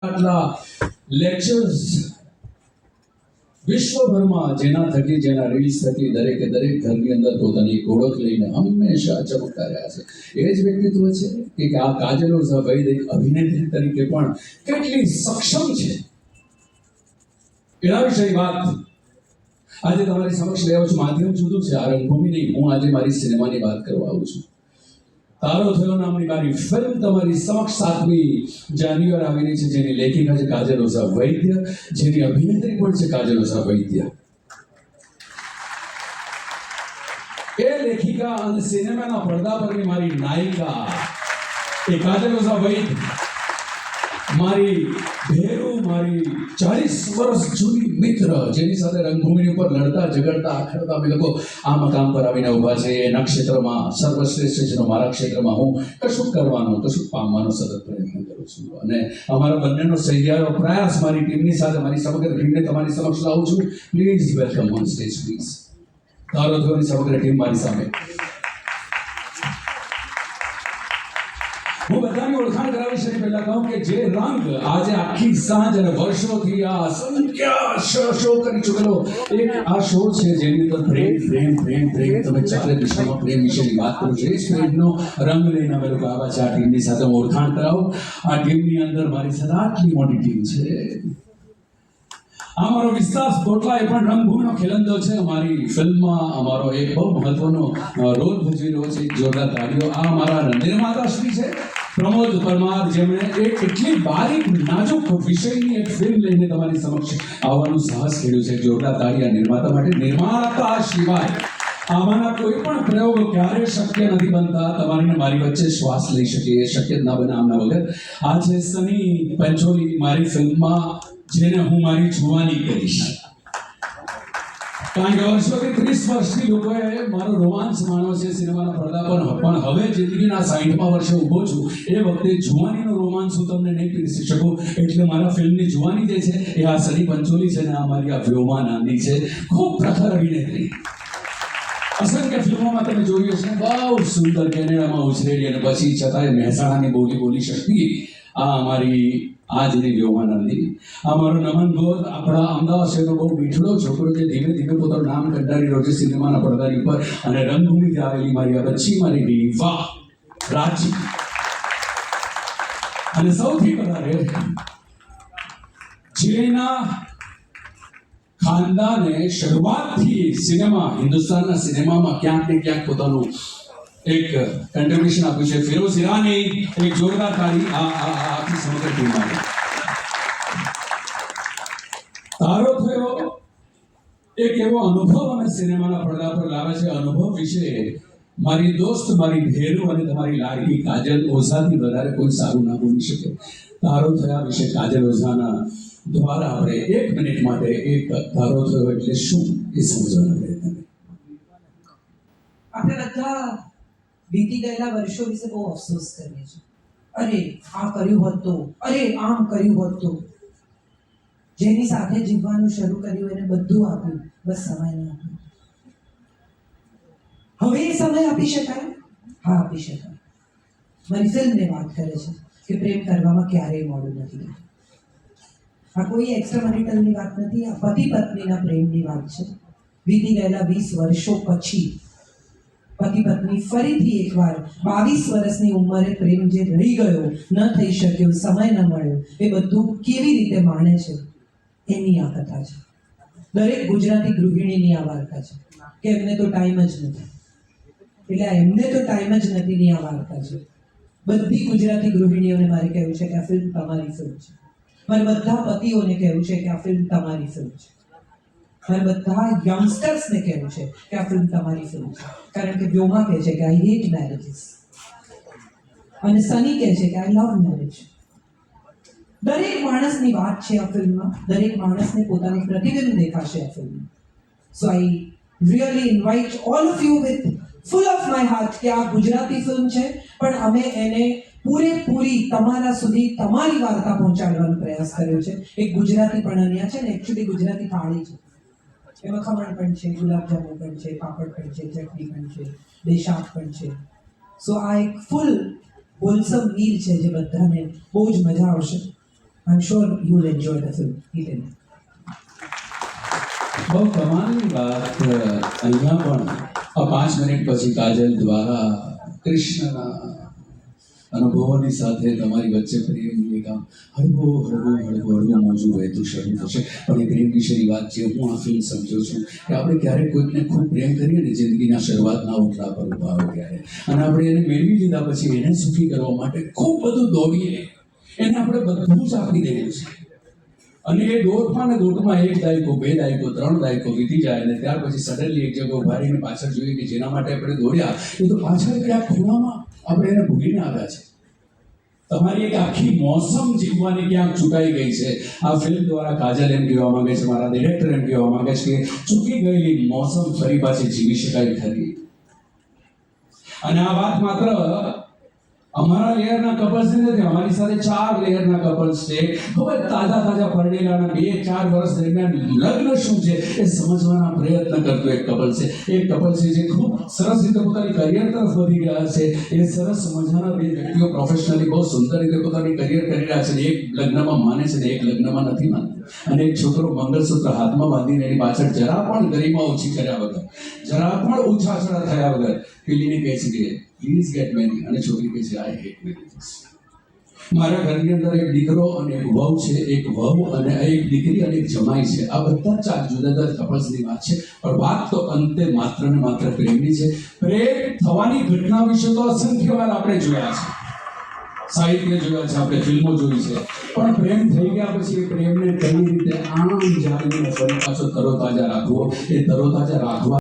આટલા લેક્ચર્સ વિશ્વભરમાં જેના થકી જેના રીલ્સ થકી દરેકે દરેક ઘરની અંદર પોતાની એક ઓળખ લઈને હંમેશા ચમકતા રહ્યા છે. એ જ વ્યક્તિત્વ છે કે આ કાજલ ઓઝા વૈદ એક અભિનેત્રી તરીકે પણ કેટલી સક્ષમ છે એના વિશે વાત આજે તમારી સમક્ષ લેવા છું. માધ્યમ જુદું છે, આ રંગભૂમિ નહીં. હું આજે મારી સિનેમાની વાત કરવા આવું છું. તારો થયો નામની મારી ફિલ્મ તમારી સમક્ષ 7મી જાન્યુઆરી આવી રહી છે, જેની લેખિકા છે કાજલ ઓઝા વૈદ્ય, જેની અભિનેત્રી પણ છે કાજલ ઓઝા વૈદ્ય. એ લેખિકા અને સિનેમાના પડદા પરની મારી નાયિકા એ કાજલ ઓઝા વૈદ્ય, મારી ભેરુ, મારી 40 વર્ષ જૂની મિત્ર, જેની સાથે રંગભૂમિની ઉપર લડતા ઝઘડતા આખડતા અમે લોકો આ મકામ પર આવીને ઊભા છે. એના ક્ષેત્રમાં સર્વશ્રેષ્ઠ છે, મારા ક્ષેત્રમાં હું કશું કરવાનો કશું પામવાનો સતત પ્રયત્ન કરું છું. અને અમારા બંનેનો સહિયારો પ્રયાસ મારી ટીમની સાથે મારી સમગ્ર ટીમને તમારી સમક્ષ લાવું છું. Please welcome on stage please. તારો થયોની સમગ્ર ટીમ મારી સામે. હું બધાની ઓળખાણ કરાવીશ એની પહેલા કહું કે જે રંગ આજે આખી સાંજ અને વર્ષોથી આ અસંખ્ય શો કરી ચૂકેલો એક આ શો છે, જેની અંદર પ્રેમ પ્રેમ પ્રેમ પ્રેમ, તમે ચારે દિશામાં પ્રેમ વિશેની વાત કરો છો. એ જ પ્રેમનો રંગ લઈને અમે લોકો આવા છે. આ ટીમની સાથે હું ઓળખાણ કરાવું. આ ટીમની અંદર મારી સાથે આટલી મોટી ટીમ છે. અમારો વિશ્વાસ કોટલા એ પણ રંગભૂમિનો ખેલંદો છે. અમારી ફિલ્મમાં અમારો એક બહુ મહત્વનો રોલ ભજવી રહ્યો છે. જોરદાર તાળીઓ. આ અમારા નિર્માતાશ્રી છે પ્રમોદ પરમાર, જેમણે એક એટલી બારીક નાજુક વિષયની એક ફિલ્મ લઈને તમારી સમક્ષ આવવાનું સાહસ કર્યું છે. જોરદાર તાળી આ નિર્માતા માટે. નિર્માતા સિવાય આમાંના કોઈ પણ પ્રયોગ ક્યારે શક્ય નથી બનતા. તમારીને મારી વચ્ચે શ્વાસ લઈ શકે એ શક્ય જ ના બને આમના વગર. આ છે સની પંચોલી, મારી ફિલ્મમાં જેને હું મારી જુવાની કહીશ. કારણ કે વર્ષોથી 30 વર્ષથી લોકોએ મારો રોમાંસ માણ્યો છે સિનેમાના પડદા પર, પણ હવે જિંદગીના 60મા વર્ષે ઊભો છું. એ વખતે જુવાનીનો રોમાંસ હું તમને નહીં પીરસી શકું. એટલે મારા ફિલ્મની જુવાની જે છે એ આ સની પંચોલી છે ને આ મારી આ વ્યોમા નાંદી છે. ખૂબ પ્રખર અભિનેત્રી. અસંખ્ય ફિલ્મોમાં તમે જોયું છે. બહુ સુંદર કેનેડામાં ઉછરેલી અને પછી છતાંય મહેસાણાની બોલી શકતી આ અમારી આજની વ્યોમાનંદી. અમારો નમન ગોર આપણા અમદાવાદ શહેરનો બહુ મીઠડો છોકરો છે, ધીમે ધીમે પોતાનું નામ કંડારી રહ્યો છે સિનેમાના પડદાની ઉપર. અને રંગભૂમિથી આવેલી મારી આ બચ્ચી મારી બેની વાહ રાજી. અને સૌથી વધારે જેના ખાનદાને શરૂઆતથી હિન્દુસ્તાનના સિનેમામાં ક્યાંક ને ક્યાંક પોતાનું એક કન્ટ્રીબ્યુશન આપ્યું છે. ફિરોઝ ઈરાની એક જોરદાર તાળી આખી સમગ્ર ટીમ માટે. તારો થયો એક એવો અનુભવ અમે સિનેમાના પડદા પર લાવે છે. અનુભવ વિશે મારી દોસ્ત, મારી ભેરુ અને તમારી લાડકી કાજલ ઓઝાથી વધારે કોઈ સારું ના બોલી શકે. તારો થયા વિશે કાજલ ઓઝાના દ્વારા આપણે 1 મિનિટ માટે એક તારો થયો એટલે શું એ સમજવાનો પ્રયત્ન કરીએ. આપણે બધા વીતી ગયેલા વર્ષો વિશે બહુ અફસોસ કરીએ છીએ. અરે આ કર્યું હોત તો, અરે આમ કર્યું હોત તો. જેની સાથે જીવવાનું શરૂ કર્યું એને બધું આપ્યું, બસ સમય ન આપ્યો. હવે એ સમય આપી શકાય? હા, આપી શકાય. મારી ફિલ્મને વાત કરે છે કે પ્રેમ કરવામાં ક્યારેય મોડું નથી. આ કોઈ એક્સ્ટ્રા મેરિટલની વાત નથી. આ પતિ પત્નીના પ્રેમની વાત છે. વીતી ગયેલા 20 વર્ષો પછી પતિ પત્ની ફરીથી એકવાર 22 વર્ષની ઉંમરે પ્રેમ જે રહી ગયો, ન થઈ શક્યો, સમય ન મળ્યો, એ બધું કેવી રીતે માણે છે એની આ કથા છે. દરેક ગુજરાતી ગૃહિણીની આ વાર્તા છે કે એમને તો ટાઈમ જ નથી. એટલે એમને તો ટાઈમ જ નથી ની આ વાર્તા છે. બધી ગુજરાતી ગૃહિણીઓને મારે કહેવું છે કે આ ફિલ્મ તમારી ફિલ્મ છે. મારે બધા પતિઓને કહેવું છે કે આ ફિલ્મ તમારી ફિલ્મ છે. મારે બધા યંગસ્ટર્સને કહેવું છે કે આ ફિલ્મ તમારી ફિલ્મ છે. કારણ કે વ્યોમા કહે છે કે આઈ હેટ મેરેજીસ અને સની કહે છે કે આઈ લવ મેરેજ. દરેક માણસની વાત છે આ ફિલ્મમાં. દરેક માણસને પોતાનું પ્રતિબિંબ દેખાશે આ ફિલ્મમાં. So I really invite all of you with full of my heart કે આ ગુજરાતી ફિલ્મ છે, પણ અમે એને પૂરેપૂરી તમારા સુધી તમારી વાર્તા પહોંચાડવાનો પ્રયાસ કર્યો છે. એક ગુજરાતી પણ અહીંયા છે ને, એકચ્યુઅલી ગુજરાતી થાળી છે. એમાં ખમણ પણ છે, ગુલાબજાંબુ પણ છે, પાપડ પણ છે, ચટણી પણ છે, બે શાક પણ છે. સો આ એક ફૂલ હોલસમ મીલ છે જે બધાને બહુ જ મજા આવશે. I'm sure you'll enjoy the film. Eden. બહુ કમાલની વાત અહીંયા પણ આ 5 મિનિટ પછી કાજલ દ્વારા કૃષ્ણના અનુભવોની સાથે તમારી વચ્ચે પ્રેમનું એક આમ હળવું મોજું વહેતું શરૂ થશે. પણ એ પ્રેમ વિશેની વાત જે હું આ ફિલ્મ સમજ્યો છું કે આપણે ક્યારેક કોઈકને ખૂબ પ્રેમ કરીએ ને જિંદગીના શરૂઆતના ઓટલા પર ઊભા હોય ત્યારે, અને આપણે એને મેળવી લીધા પછી એને સુખી કરવા માટે ખૂબ બધું દોડીએ, એને આપણે બધું જ આપી દેવું છે. અને એ દોટમાં 1 દાયકો 2 દાયકો 3 દાયકો વીતી જાય અને ત્યાર પછી સડનલી એક જગ્યાએ ઉભા રહીને પાછળ જોઈએ કે જેના માટે આપણે દોડ્યા એ તો પાછળ ક્યાંક ખૂણામાં આપણે એને ભૂલીને આવ્યા છે. તમારી એક આખી મોસમ જીવવાની ક્યાંક ચૂકાઈ ગઈ છે. આ ફિલ્મ દ્વારા કાજલ એમ કહેવા માંગે છે, મારા ડિરેક્ટર એમ કહેવા માંગે છે કે ચૂકી ગયેલી મોસમ ફરી પાછી જીવી શકાય ખરી. અને આ વાત માત્ર અમારા લેયરના કપલ્સ નથી, અમારી સાથે 4 લેયરના કપલ્સ છે. ખૂબ જ તાજા પરણેલાના 2-4 વર્ષ દરમિયાન લગ્ન શું છે એ સમજવાના પ્રયત્ન કરતો એક કપલ છે. એક કપલ છે જે ખૂબ સરસ રીતે પોતાની કરિયર તરફ વધી રહ્યા છે. એ સરસ મજાના 2 વ્યક્તિઓ પ્રોફેશનલી બહુ સુંદર રીતે પોતાની કરિયર કરી રહ્યા છે. એક લગ્નમાં માને છે ને એક લગ્નમાં નથી માનતો. અને એક છોકરો મંગળસૂત્ર હાથમાં બાંધીને એની પાછળ જરા પણ ગરિમા ઓછી કર્યા વગર, જરા પણ ઉછાછડા થયા વગર પેલીને કહે છે કે પ્લીઝ ગેટ મેરી, અને છોકરી કહે છે આઈ હેટ મેરેજીસ. મારા ઘરની અંદર એક દીકરો અને એક વહુ છે, એક વહુ અને એક દીકરી અને એક જમાઈ છે. આ બધા 4 જુદા જુદા કપલ્સની વાત છે, પણ વાત તો અંતે માત્ર ને માત્ર પ્રેમની છે. પ્રેમ થવાની ઘટના વિશે તો અસંખ્ય વાર આપણે જોયા છે, સાહિત્ય જોયા છે, આપણે ફિલ્મો જોઈ છે, પણ પ્રેમ થઈ ગયા પછી એ પ્રેમને કઈ રીતે આમ જાણીને ફરી પાછો તરોતાજા રાખવો, એ તરોતાજા રાખવા